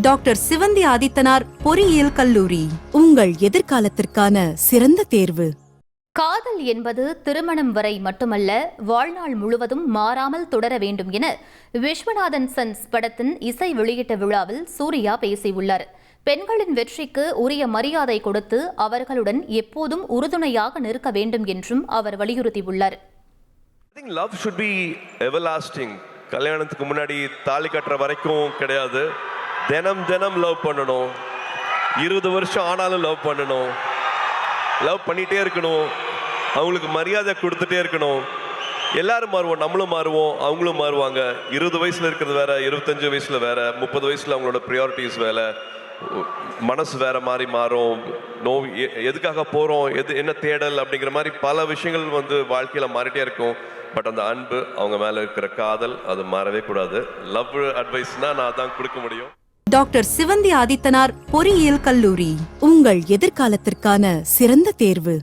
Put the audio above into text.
Doctor Sivanthi Adithanar பொறியியல் கல்லூரி, உங்கள் எதிர்காலத்திற்கான சிறந்த தேர்வு. காதல் என்பது திருமணம் வரை மட்டுமல்ல, வாழ்நாள் முழுவதும் மாறாமல் தொடர வேண்டும் என விஸ்வநாதன் சன்ஸ் படத்தின் இசை வெளியீட்டு விழாவில் சூர்யா பேசியுள்ளார். பெண்களின் வெற்றிக்கு உரிய மரியாதை கொடுத்து அவர்களுடன் எப்போதும் உறுதுணையாக நிற்க வேண்டும் என்றும் அவர் வலியுறுத்தியுள்ளார். Love should be everlasting. கல்யாணத்துக்கு முன்னாடி தாலி கட்டுற வரைக்கும் கிடையாது. தினம் தினம் லவ் பண்ணணும். 20 வருஷம் ஆனாலும் லவ் பண்ணணும். லவ் பண்ணிகிட்டே இருக்கணும். அவங்களுக்கு மரியாதை கொடுத்துட்டே இருக்கணும். எல்லாரும் மாறுவோம், நம்மளும் மாறுவோம், அவங்களும் மாறுவாங்க. 20 வயசில் இருக்கிறது வேற, 25 வயசில் வேற, 30 வயசில் அவங்களோட ப்ரியாரிட்டிஸ் வேற, மனசு வேற மாதிரி மாறும். எதுக்காக போகிறோம், என்ன தேடல் அப்படிங்கிற மாதிரி பல விஷயங்கள் வாழ்க்கையில் மாறிட்டே இருக்கும். பட் அந்த அன்பு, அவங்க மேலே இருக்கிற காதல், அது மாறவே கூடாது. லவ் அட்வைஸ்னால் நான் தான் கொடுக்க முடியும். டாக்டர் சிவந்தி ஆதித்தனார் பொறியியல் கல்லூரி, உங்கள் எதிர்காலத்திற்கான சிறந்த தேர்வு.